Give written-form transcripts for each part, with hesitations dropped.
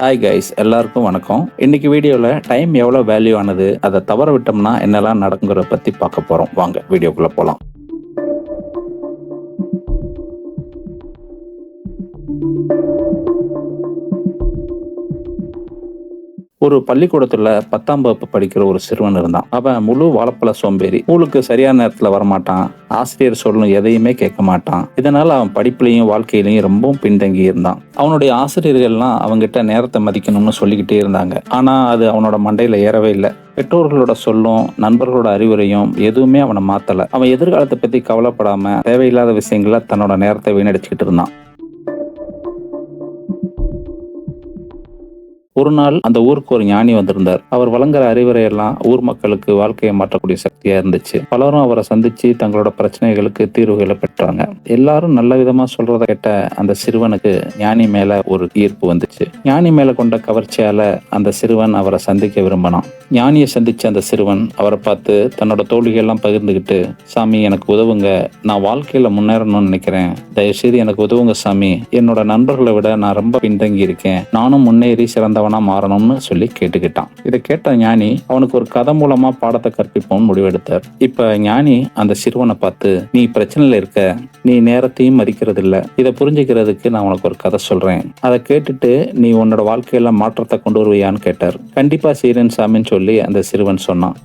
Hi guys, எல்லாருக்கும் வணக்கம். இன்னைக்கு வீடியோவில் டைம் எவ்வளோ வேல்யூ ஆனது, அதை தவற விட்டோம்னா என்னெல்லாம் நடக்குங்கிறத பற்றி பார்க்க போகிறோம். வாங்க வீடியோக்குள்ளே போகலாம். ஒரு பள்ளிக்கூடத்துல 10ஆம் வகுப்பு படிக்கிற ஒரு சிறுவன் இருந்தான். அவன் முழு வாழைப்பழ சோம்பேறி. ஸ்கூலுக்கு சரியான நேரத்துல வரமாட்டான். ஆசிரியர் சொல்லும் எதையுமே கேட்க மாட்டான். இதனால அவன் படிப்புலையும் வாழ்க்கையிலையும் ரொம்பவும் பின்தங்கி இருந்தான். அவனுடைய ஆசிரியர்கள்லாம் அவங்கிட்ட நேரத்தை மதிக்கணும்னு சொல்லிக்கிட்டே இருந்தாங்க. ஆனா அது அவனோட மண்டையில ஏறவே இல்லை. பெற்றோர்களோட சொல்லும் நண்பர்களோட அறிவுரையும் எதுவுமே அவனை மாத்தல. அவன் எதிர்காலத்தை பத்தி கவலைப்படாம தேவையில்லாத விஷயங்கள தன்னோட நேரத்தை வீணடிச்சுக்கிட்டு இருந்தான். ஒரு நாள் அந்த ஊருக்கு ஒரு ஞானி வந்திருந்தார். அவர் வழங்குற அறிவுரையெல்லாம் ஊர் மக்களுக்கு வாழ்க்கையை மாற்றக்கூடிய சக்தியா இருந்துச்சு. பலரும் அவரை சந்திச்சு தங்களோட பிரச்சனைகளுக்கு தீர்வுகளை பெற்றாங்க. எல்லாரும் நல்ல விதமா சொல்றதை கேட்ட அந்த சிறுவனுக்கு ஞானி மேல ஒரு ஈர்ப்பு வந்துச்சு. ஞானி மேல கொண்ட கவர்ச்சியால அந்த சிறுவன் அவரை சந்திக்க விரும்பினான். ஞானியை சந்திச்ச அந்த சிறுவன் அவரை பார்த்து தன்னோட தோல்விகள்லாம் பகிர்ந்துகிட்டு, சாமி எனக்கு உதவுங்க, நான் வாழ்க்கையில முன்னேறணும்னு நினைக்கிறேன், தயவுசெய்து எனக்கு உதவுங்க சாமி, என்னோட நண்பர்களை விட நான் ரொம்ப பின்தங்கி இருக்கேன், நானும் முன்னேறி சிறந்தவனா மாறணும்னு சொல்லி கேட்டுக்கிட்டான். இதை கேட்ட ஞானி அவனுக்கு ஒரு கதை மூலமா பாடத்தை கற்பிப்போம்னு முடிவெடுத்தார். இப்ப ஞானி அந்த சிறுவனை பார்த்து, நீ பிரச்சனையில இருக்க, நீ நேரத்தையும் மதிக்கிறது இல்ல, இதை புரிஞ்சுக்கிறதுக்கு நான் உனக்கு ஒரு கதை சொல்றேன், அதை கேட்டுட்டு நீ உன்னோட வாழ்க்கையில மாற்றத்தை கொண்டு வருவியான்னு கேட்டார். கண்டிப்பா செய்றேன் சாமின்னு சொல்லி அந்த சிறுவன் சொன்னான்.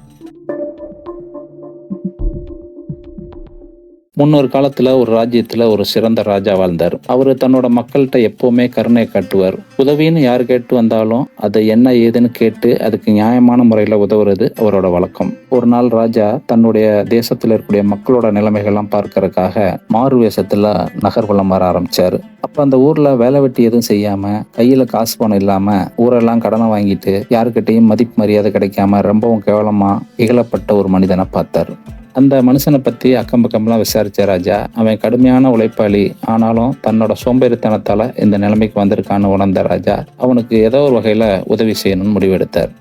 முன்னொரு காலத்துல ஒரு ராஜ்யத்துல ஒரு சிறந்த ராஜா வாழ்ந்தார். அவரு தன்னோட மக்கள்கிட்ட எப்பவுமே கருணை காட்டுவார். உதவின்னு யாரு கேட்டு வந்தாலும் அதை என்ன ஏதுன்னு கேட்டு அதுக்கு நியாயமான முறையில உதவுறது அவரோட வழக்கம். ஒரு நாள் ராஜா தன்னுடைய தேசத்துல இருக்கக்கூடிய மக்களோட நிலைமைகள்லாம் பார்க்கறதுக்காக மாறு வேஷத்துல நகர்வலம் வர ஆரம்பிச்சாரு. அப்ப அந்த ஊர்ல வேலை வெட்டி எதுவும் செய்யாம கையில காசு பணம் இல்லாம ஊரெல்லாம் கடனை வாங்கிட்டு யாருக்கிட்டையும் மதிப்பு மரியாதை கிடைக்காம ரொம்பவும் கேவலமா இகழப்பட்ட ஒரு மனிதனை பார்த்தாரு. அந்த மனுஷனை பத்தி அக்கம் பக்கம்லாம் விசாரிச்ச ராஜா, அவன் கடுமையான உழைப்பாளி, ஆனாலும் தன்னோட சோம்பேறித்தனத்தால இந்த நிலைமைக்கு வந்திருக்கான்னு உணர்ந்த ராஜா அவனுக்கு ஏதோ ஒரு வகையில உதவி செய்யணும்னு முடிவெடுத்தார்.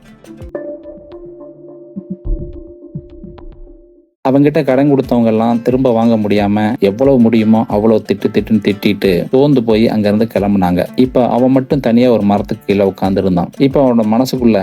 அவங்கிட்ட கடன் கொடுத்தவங்க எல்லாம் திரும்ப வாங்க முடியாம எவ்வளவு முடியுமோ அவ்வளவு திட்டுன்னு திட்டிட்டு சோர்ந்து போய் அங்க இருந்து கிளம்புனாங்க. இப்ப அவன் மட்டும் தனியா ஒரு மரத்துக்கு கீழே உட்கார்ந்து இருந்தான். இப்ப அவனோட மனசுக்குள்ள,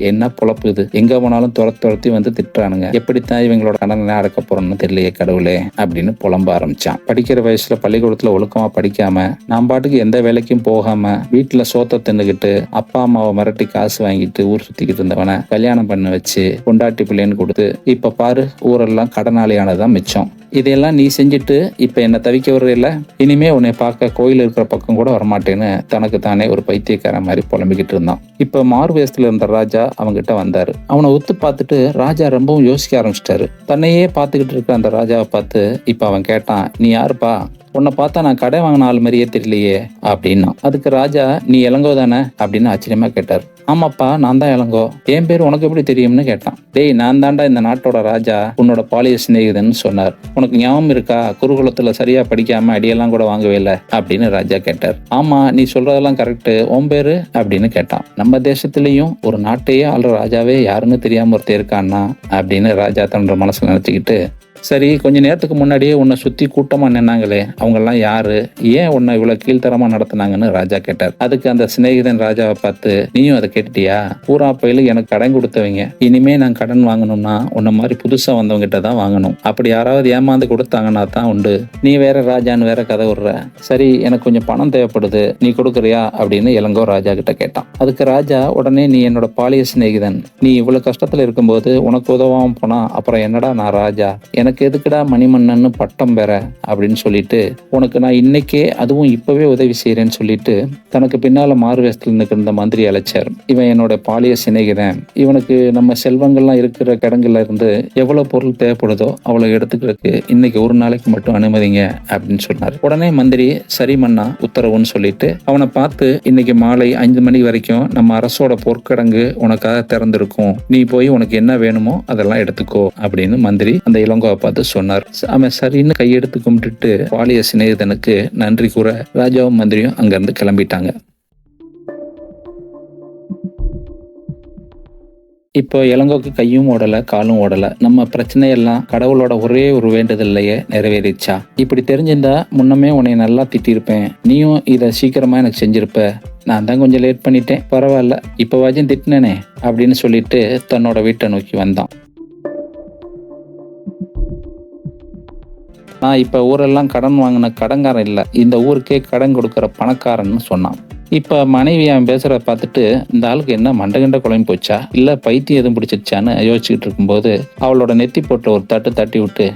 என்ன பொழப்பு இது, எங்க போனாலும் துரத்தி வந்து திட்டுறானுங்க, எப்படித்தான் இவங்களோட கடனை அடக்க போறோம்னு தெரியலையே கடவுளே அப்படின்னு புலம்ப ஆரம்பிச்சான். படிக்கிற வயசுல பள்ளிக்கூடத்துல ஒழுக்கமா படிக்காம நான் பாட்டுக்கு எந்த வேலைக்கும் போகாம வீட்டுல சோத்த தின்னுகிட்டு அப்பா அம்மாவை மிரட்டி காசு வாங்கிட்டு ஊர் சுத்திக்கிட்டு இருந்தவனை கல்யாணம் பண்ண வச்சு கொண்டாட்டி பிள்ளைன்னு கொடுத்து இப்ப பாரு ஊரெல்லாம் கடனாளியானதான் மிச்சம். இதையெல்லாம் நீ செஞ்சுட்டு இப்ப என்ன தவிக்க வர்றதில்ல, இனிமே உன்னை பார்க்க கோயில் இருக்கிற பக்கம் கூட வரமாட்டேன்னு தனக்கு தானே ஒரு பைத்தியக்கார மாதிரி புலம்பிக்கிட்டு இருந்தான். இப்ப மாறு வேஷத்துல இருந்த ராஜா அவங்கிட்ட வந்தாரு. அவனை ஒத்து பார்த்துட்டு ராஜா ரொம்பவும் யோசிக்க ஆரம்பிச்சிட்டாரு. தன்னையே பார்த்துக்கிட்டு இருக்க அந்த ராஜாவை பார்த்து இப்ப அவன் கேட்டான், நீ யாருப்பா, உன்னை பார்த்தா நான் கடை வாங்கின ஆள் மாதிரியே தெரியலையே அப்படின்னா. அதுக்கு ராஜா, நீ இளங்கோ தானே அப்படின்னு ஆச்சரியமா கேட்டார். ஆமாப்பா, நான் தான் இளங்கோ, என் பேர் உனக்கு எப்படி தெரியும்னு கேட்டான். டேய், நான் தாண்டா இந்த நாட்டோட ராஜா, உன்னோட பாலிய சிநேகிதன்னு சொன்னார். உனக்கு ஞாபகம் இருக்கா, குருகுலத்துல சரியா படிக்காம அடியெல்லாம் கூட வாங்கவே இல்லை அப்படின்னு ராஜா கேட்டார். ஆமா, நீ சொல்றதெல்லாம் கரெக்ட், உன் பேரு அப்படின்னு கேட்டான். நம்ம தேசத்திலயும் ஒரு நாட்டையே ஆள்ற ராஜாவே யாருன்னு தெரியாம ஒருத்தர் இருக்கான்னா அப்படின்னு ராஜா தன்னோட மனசுல நினைச்சுக்கிட்டு, சரி, கொஞ்ச நேரத்துக்கு முன்னாடியே உன்னை சுத்தி கூட்டமா நின்னாங்களே அவங்கெல்லாம் யாரு, ஏன் உன்னை இவ்வளவு கீழ்த்தரமா நடத்தினாங்கன்னு ராஜா கேட்டார். அதுக்கு அந்த சிநேகிதன் ராஜாவை பார்த்து, நீயும் அதை கேட்டுட்டியா, பூரா பயில எனக்கு கடன் கொடுத்தவங்க, இனிமே நான் கடன் வாங்கணும்னா உன்ன மாதிரி புதுசா வந்தவங்கிட்ட தான் வாங்கணும், அப்படி யாராவது ஏமாந்து கொடுத்தாங்கன்னா தான் உண்டு, நீ வேற ராஜான்னு வேற கதை விடுற, சரி எனக்கு கொஞ்சம் பணம் தேவைப்படுது, நீ கொடுக்குறியா அப்படின்னு இளங்கோ ராஜா கிட்ட கேட்டான். அதுக்கு ராஜா உடனே, நீ என்னோட பாலிய சிநேகிதன், நீ இவ்வளவு கஷ்டத்துல இருக்கும்போது உனக்கு உதவாம போனா அப்புறம் என்னடா நான் ராஜா, எனக்கு எதுக்குடா மணிமன்னன்னு பட்டம் பெற அப்படின்னு சொல்லிட்டு உனக்கு நான் இன்னைக்கே அதுவும் இப்பவே உதவி செய்யறேன்னு சொல்லிட்டு தனக்கு பின்னால மாறு வேஷத்துல நிற்கிற மந்திரி அழைச்சார். இவன் என்னோட பாலிய சிநேகிதன், இவனுக்கு நம்ம செல்வங்கள்லாம் இருக்கிற கிடங்குல இருந்து எவ்வளவு பொருள் தேவைப்படுதோ அவ்வளவு எடுத்துக்கிறதுக்கு இன்னைக்கு ஒரு நாளைக்கு மட்டும் அனுமதிங்க அப்படின்னு சொன்னார். உடனே மந்திரி, சரி மன்னா, உத்தரவுன்னு சொல்லிட்டு அவனை பார்த்து, இன்னைக்கு மாலை 5 மணி வரைக்கும் நம்ம அரசோட பொற்கிடங்கு உனக்காக திறந்திருக்கும், நீ போய் உனக்கு என்ன வேணுமோ அதெல்லாம் எடுத்துக்கோ அப்படின்னு மந்திரி அந்த இளங்கோவை பார்த்து சொன்னார். அவன் சரின்னு கையெடுத்து கும்பிட்டுட்டு பாலிய சிநேகிதனுக்கு நன்றி கூற ராஜாவும் மந்திரியும் அங்கிருந்து கிளம்பிட்டாங்க. இப்போ இளங்கோக்கு கையும் ஓடல காலும் ஓடல. நம்ம பிரச்சனையெல்லாம் கடவுளோட ஒரே ஒரு வேண்டுதல்லையே நிறைவேறிச்சா? இப்படி தெரிஞ்சிருந்தா முன்னமே உன்னை நல்லா திட்டிருப்பேன், நீயும் இதை சீக்கிரமா எனக்கு செஞ்சிருப்ப, நான் தான் கொஞ்சம் லேட் பண்ணிட்டேன், பரவாயில்ல, இப்போவாச்சும் திட்டினேனே அப்படின்னு சொல்லிட்டு தன்னோட வீட்டை நோக்கி வந்தான். நான் இப்போ ஊரெல்லாம் கடன் வாங்கின கடன்காரன் இல்லை, இந்த ஊருக்கே கடன் கொடுக்குற பணக்காரன்னு சொன்னான். இப்போ மனைவி அவன் பேசுகிறத பார்த்துட்டு இந்த ஆளுக்கு என்ன மண்டகண்ட குழம்பு போச்சா இல்லை பைத்தியம் எதுவும் பிடிச்சிருச்சான்னு யோசிச்சுக்கிட்டு இருக்கும்போது அவளோட நெத்தி போட்டு ஒரு தட்டி விட்டு,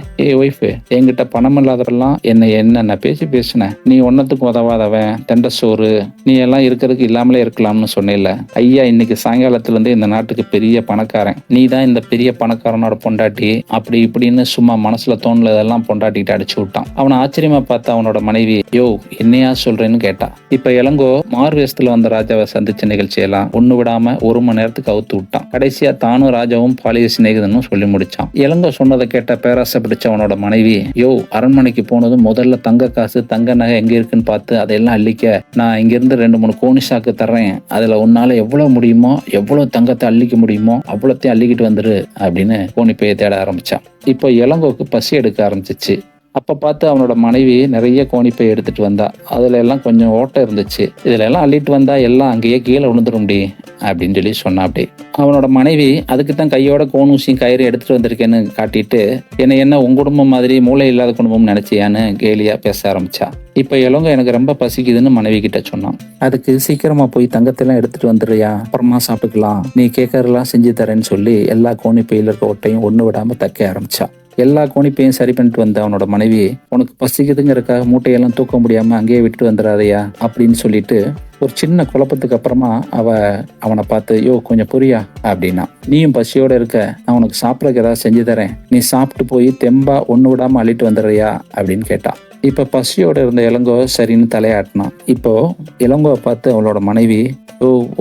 ஒய்ஃபு, என்கிட்ட பணம் இல்லாதவரெல்லாம் என்னென்ன பேசினேன், நீ ஒன்னத்துக்கு உதவாதவன், தெண்ட சோறு, நீ எல்லாம் இருக்கிறதுக்கு இல்லாமலே இருக்கலாம்னு சொன்னேன்ல, ஐயா இன்னைக்கு சாயங்காலத்துலேருந்து இந்த நாட்டுக்கு பெரிய பணக்காரன், நீ தான் இந்த பெரிய பணக்காரனோட பொண்டாட்டி, அப்படி இப்படின்னு சும்மா மனசுல தோணுலதெல்லாம் பொண்டாட்டிட்டு அடிச்சு விட்டான். அவனை ஆச்சரியமா பார்த்த அவனோட மனைவி, யோ என்னையா சொல்றேன்னு கேட்டா. இப்ப இளங்கோ மார்வேஸ்ல வந்த ராஜாவை சந்திச்ச நிகழ்ச்சியெல்லாம் ஒண்ணு விடாம 1 மணி நேரத்துக்கு அவுத்து விட்டான். கடைசியா தானும் ராஜாவும் பாலிய சிநேகிதனும் சொல்லி முடிச்சான். இளங்கோ சொன்னதை கேட்ட பேராசை பிடிச்ச அவனோட மனைவி, யோ அரண்மனைக்கு போனதும் முதல்ல தங்க காசு தங்க நகை எங்க இருக்குன்னு பார்த்து அதையெல்லாம் அள்ளிக்க, நான் இங்கிருந்து 2-3 கோணி சாக்கு தர்றேன், அதுல உன்னால எவ்வளவு முடியுமோ எவ்வளவு தங்கத்தை அள்ளிக்க முடியுமோ அவ்வளோத்தையும் அள்ளிக்கிட்டு வந்துரு அப்படின்னு கோணிப்பையை தேட ஆரம்பிச்சான். இப்போ இளங்கோக்கு பசி எடுக்க ஆரம்பிச்சிச்சு. அப்ப பார்த்து அவனோட மனைவி நிறைய கோணிப்பை எடுத்துட்டு வந்தா. அதுல எல்லாம் கொஞ்சம் ஓட்டை இருந்துச்சு. இதுல எல்லாம் அள்ளிட்டு வந்தா எல்லாம் அங்கேயே கீழே விழுந்துடும் முடி அப்படின்னு சொல்லி சொன்னா. அப்படி அவனோட மனைவி அதுக்குத்தான் கையோட கோணூசியும் கயிறு எடுத்துட்டு வந்திருக்கேன்னு காட்டிட்டு, என்ன உன் குடும்பம் மாதிரி மூளை இல்லாத குடும்பம் நினைச்சியான்னு கேலியா பேச ஆரம்பிச்சா. இப்ப இளங்கோ எனக்கு ரொம்ப பசிக்குதுன்னு மனைவி கிட்ட சொன்னான். அதுக்கு சீக்கிரமா போய் தங்கத்தெல்லாம் எடுத்துட்டு வந்துடுறியா, அப்புறமா சாப்பிட்டுக்கலாம், நீ கேட்கறதெல்லாம் செஞ்சு தரேன்னு சொல்லி எல்லா கோணிப்பையில இருக்க ஒட்டையும் ஒண்ணு விடாம தைக்க ஆரம்பிச்சா. எல்லா கோணிப்பையும் சரி பண்ணிட்டு வந்த அவனோட மனைவி, உனக்கு பசிக்குதுங்கிறக்காக மூட்டையெல்லாம் தூக்க முடியாம அங்கேயே விட்டு வந்துடாதையா அப்படின்னு சொல்லிட்டு ஒரு சின்ன குழப்பத்துக்கு அப்புறமா அவனை பார்த்து, யோ கொஞ்சம் புரியா அப்படின்னா, நீயும் பசியோட இருக்க, நான் உனக்கு சாப்பிட்றதுக்கு ஏதாவது செஞ்சு தரேன், நீ சாப்பிட்டு போய் தெம்பா ஒண்ணு விடாம அள்ளிட்டு வந்துடுறியா அப்படின்னு கேட்டான். இப்ப பசியோட இருந்த இளங்கோ சரின்னு தலையாட்டினான். இப்போ இளங்கோவை பார்த்து அவளோட மனைவி,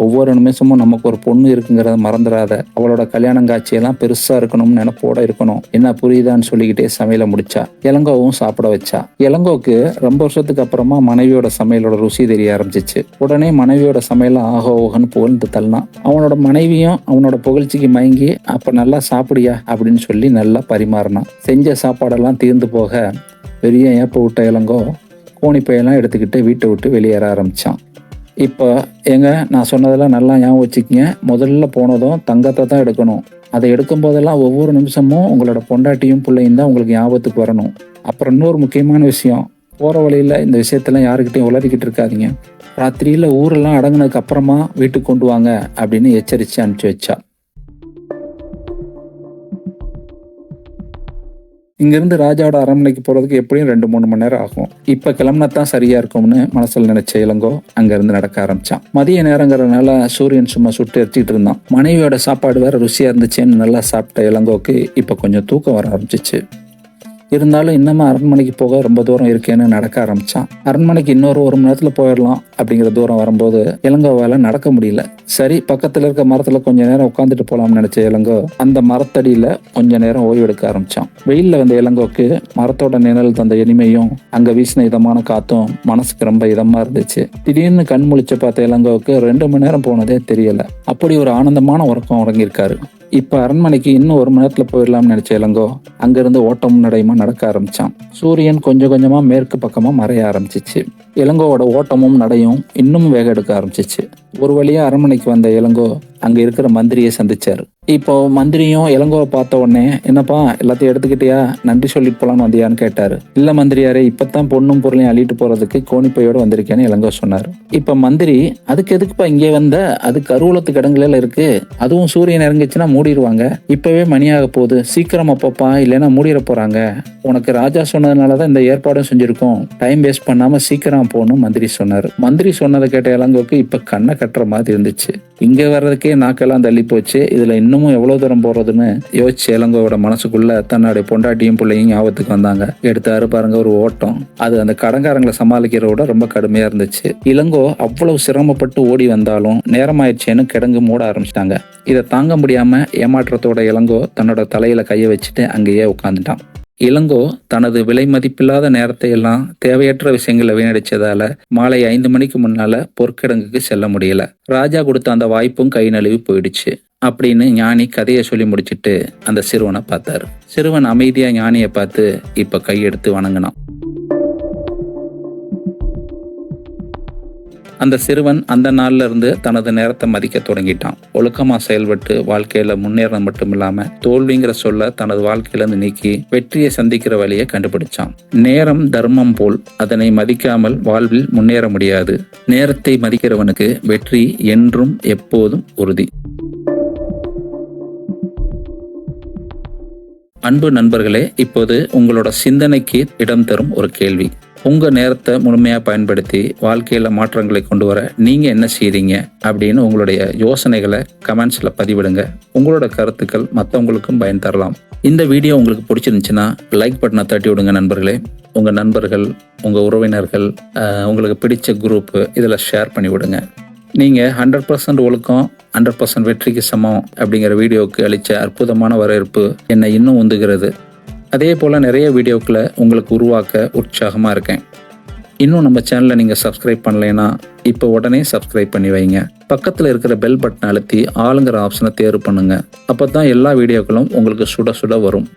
ஒவ்வொரு நிமிஷமும் நமக்கு ஒரு பொண்ணு இருக்குங்கிறத மறந்துடாத, அவளோட கல்யாணம் காட்சியெல்லாம் பெருசா இருக்கணும்னு நினைப்போட இருக்கணும், என்ன புரியுதான்னு சொல்லிக்கிட்டே சமையலை முடிச்சா. இளங்கோவும் சாப்பிட வச்சா. இளங்கோக்கு ரொம்ப வருஷத்துக்கு அப்புறமா மனைவியோட சமையலோட ருசி தெரிய ஆரம்பிச்சிச்சு. உடனே மனைவியோட சமையல ஆகோ ஓகன்னு புகழ்ந்து தள்ளினான். அவனோட மனைவியும் அவனோட புகழ்ச்சிக்கு மயங்கி, அப்ப நல்லா சாப்பிடியா அப்படின்னு சொல்லி நல்லா பரிமாறினான். செஞ்ச சாப்பாடெல்லாம் தீர்ந்து போக பெரிய ஏப்ப விட்ட இளங்கோ கோணிப்பையெல்லாம் எடுத்துக்கிட்டு வீட்டை விட்டு வெளியேற ஆரம்பிச்சான். இப்போ நான் சொன்னதெல்லாம் நல்லா ஞாபகம் வச்சுக்கிங்க, முதல்ல போனதும் தங்கத்தை தான் எடுக்கணும், அதை எடுக்கும் போதெல்லாம் ஒவ்வொரு நிமிஷமும் உங்களோட பொண்டாட்டியும் பிள்ளையும் தான் உங்களுக்கு ஞாபகத்துக்கு வரணும். அப்புறம் இன்னொரு முக்கியமான விஷயம், போற வழியில இந்த விஷயத்தெல்லாம் யாருக்கிட்டையும் உளறிக்கிட்டு இருக்காதீங்க, ராத்திரியில ஊரெல்லாம் அடங்கினதுக்கு அப்புறமா வீட்டுக்கு கொண்டு வாங்க அப்படின்னு எச்சரிச்சு அனுப்பிச்சு வச்சா. இங்கிருந்து ராஜாவோட அரண்மனைக்கு போறதுக்கு எப்படியும் 2-3 மணி நேரம் ஆகும். இப்ப கிளம்புனதான் சரியா இருக்கும்னு மனசுல நினைச்ச இளங்கோ அங்க இருந்து நடக்க ஆரம்பிச்சான். மதிய நேரங்கிறதுனால சூரியன் சும்மா சுட்டு எரிச்சிட்டு இருந்தான். மனைவியோட சாப்பாடு வேற ருசியா இருந்துச்சுன்னு நல்லா சாப்பிட்ட இளங்கோக்கு இப்ப கொஞ்சம் தூக்கம் வர ஆரம்பிச்சிச்சு. இருந்தாலும் இன்னமும் அரண்மனைக்கு போக ரொம்ப தூரம் இருக்கேன்னு நடக்க ஆரம்பிச்சான். அரண்மனைக்கு இன்னொரு 1 மணி நேரத்துல போயிடலாம் அப்படிங்கிற தூரம் வரும்போது இளங்கோவால நடக்க முடியல. சரி, பக்கத்துல இருக்க மரத்துல கொஞ்ச நேரம் உட்காந்துட்டு போலாம்னு நினைச்ச இளங்கோ அந்த மரத்தடியில கொஞ்ச நேரம் ஓய்வு எடுக்க ஆரம்பிச்சான். வெயில்ல வந்த இளங்கோக்கு மரத்தோட நிழல் தந்த இனிமையும் அங்க வீசின இதமான காத்தும் மனசுக்கு ரொம்ப இதமா இருந்துச்சு. திடீர்னு கண் முழிச்சு பார்த்த இளங்கோவுக்கு 2 மணி நேரம் போனதே தெரியல. அப்படி ஒரு ஆனந்தமான உறக்கம் உறங்கியிருக்காரு. இப்ப அரண்மனைக்கு இன்னும் 1 மணி நேரத்துல போயிடலாம்னு நினைச்ச இளங்கோ அங்கிருந்து ஓட்டமும் நடையுமா நடக்க ஆரம்பிச்சான். சூரியன் கொஞ்சம் கொஞ்சமா மேற்கு பக்கமா மறைய ஆரம்பிச்சிச்சு. இளங்கோவோட ஓட்டமும் நடையும் இன்னும் வேக எடுக்க ஆரம்பிச்சிச்சு. ஒரு வழியா அரண்மனைக்கு வந்த இளங்கோ அங்க இருக்கிற மந்திரியை சந்திச்சாரு. இப்போ மந்திரியும் இளங்கோவை பார்த்த உடனே, என்னப்பா எல்லாத்தையும் எடுத்துக்கிட்டியா, நன்றி சொல்லிட்டு போலான்னு வந்தியான்னு கேட்டாரு. இல்ல மந்திரியாரே, இப்பதான் பொண்ணும் பொருளையும் அள்ளிட்டு போறதுக்கு கோணிப்பையோட வந்திருக்கேன்னு இளங்கோ சொன்னாரு. இப்ப மந்திரி, அதுக்கு எதுக்குப்பா இங்கே வந்த, அது கருவூலத்து கடங்குல இருக்கு, அதுவும் சூரியன் இறங்கிச்சுன்னா மூடிடுவாங்க, இப்பவே மணியாக போகுது, சீக்கிரம் அப்பப்பா இல்லைன்னா மூடிட போறாங்க, உனக்கு ராஜா சொன்னதுனாலதான் இந்த ஏற்பாடும் செஞ்சிருக்கோம், டைம் வேஸ்ட் பண்ணாம சீக்கிரம் போகணும் மந்திரி சொன்னாரு. மந்திரி சொன்னதை கேட்ட இளங்கோக்கு இப்ப கண்ணை கட்டுற மாதிரி இருந்துச்சு. இங்க வர்றதுக்கே நாக்கெல்லாம் தள்ளி போச்சு, இதுல இன்னமும் எவ்வளவு தூரம் போறதுன்னு யோசிச்சு இளங்கோவோட மனசுக்குள்ள தன்னுடைய பொண்டாட்டியும் பிள்ளையும் ஞாபகத்துக்கு வந்தாங்க. எடுத்தாரு பாருங்க ஒரு ஓட்டம். அது அந்த கடன்காரங்களை சமாளிக்கிறதோட ரொம்ப கடுமையா இருந்துச்சு. இளங்கோ அவ்வளவு சிரமப்பட்டு ஓடி வந்தாலும் நேரமாயிடுச்சேன்னு கிடங்கு மூட ஆரம்பிச்சிட்டாங்க. இதை தாங்க முடியாம ஏமாற்றத்தோட இளங்கோ தன்னோட தலையில கைய வச்சுட்டு அங்கேயே உட்காந்துட்டான். இளங்கோ தனது விலை மதிப்பில்லாத நேரத்தை எல்லாம் தேவையற்ற விஷயங்களை வீணடிச்சதால மாலை 5 மணிக்கு முன்னால பொற்கிடங்குக்கு செல்ல முடியல. ராஜா கொடுத்த அந்த வாய்ப்பும் கை நழுவி போயிடுச்சு அப்படின்னு ஞானி கதையை சொல்லி முடிச்சுட்டு அந்த சிறுவனை பார்த்தாரு. சிறுவன் அமைதியா ஞானியை பார்த்து இப்ப கையெடுத்து வணங்கினான். அந்த சிறுவன் அந்த நாள்ல இருந்து தனது நேரத்தை மதிக்க தொடங்கிட்டான். ஒழுக்கமா செயல்பட்டு வாழ்க்கையில முன்னேற மட்டும் இல்லாம தோல்விங்கிற சொல்ல தனது வாழ்க்கையில இருந்து நீக்கி வெற்றியை சந்திக்கிற வழியை கண்டுபிடிச்சான். நேரம் தர்மம் போல், அதனை மதிக்காமல் வாழ்வில் முன்னேற முடியாது. நேரத்தை மதிக்கிறவனுக்கு வெற்றி என்றும் எப்போதும் உறுதி. அன்பு நண்பர்களே, இப்போது உங்களோட சிந்தனைக்கு இடம் தரும் ஒரு கேள்வி. உங்க நேரத்தை முழுமையா பயன்படுத்தி வாழ்க்கையில மாற்றங்களை கொண்டு வர நீங்க என்ன செய்றீங்க அப்படின்னு உங்களுடைய யோசனைகளை கமெண்ட்ஸ்ல பதிவிடுங்க. உங்களோட கருத்துக்கள் மற்றவங்களுக்கும் பயன் தரலாம். இந்த வீடியோ உங்களுக்கு பிடிச்சிருந்துச்சுன்னா லைக் பட்டனை தட்டி விடுங்க நண்பர்களே. உங்க நண்பர்கள், உங்க உறவினர்கள், உங்களுக்கு பிடிச்ச குரூப் இதில் ஷேர் பண்ணி விடுங்க. நீங்கள் 100% ஒழுக்கம் 100% வெற்றிக்கு சமம் அப்படிங்கிற வீடியோவுக்கு அளித்த அற்புதமான வரவேற்பு என்னை இன்னும் உந்துகிறது. அதே போல் நிறைய வீடியோக்களை உங்களுக்கு உருவாக்க உற்சாகமாக இருக்கேன். இன்னும் நம்ம சேனலை நீங்கள் சப்ஸ்கிரைப் பண்ணலைன்னா இப்போ உடனே சப்ஸ்கிரைப் பண்ணி வைங்க. பக்கத்தில் இருக்கிற பெல் பட்டனை அழுத்தி ஆளுங்கிற ஆப்ஷனை தேர்வு பண்ணுங்க. அப்போ தான் எல்லா வீடியோக்களும் உங்களுக்கு சுட சுட வரும்.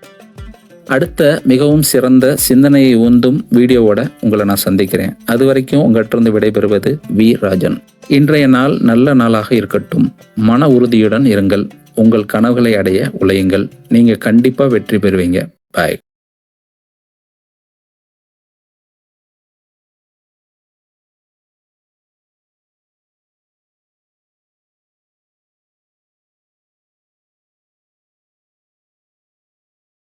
அடுத்த மிகவும் சிறந்த சிந்தனையை உந்தும் வீடியோவோட உங்களை நான் சந்திக்கிறேன். அது வரைக்கும் உங்கள்கிட்ட விடைபெறுவது வி. ராஜன். இன்றைய நாள் நல்ல நாளாக இருக்கட்டும். மன உறுதியுடன் இருங்கள். உங்கள் கனவுகளை அடைய உழையுங்கள். நீங்க கண்டிப்பா வெற்றி பெறுவீங்க. பாய்.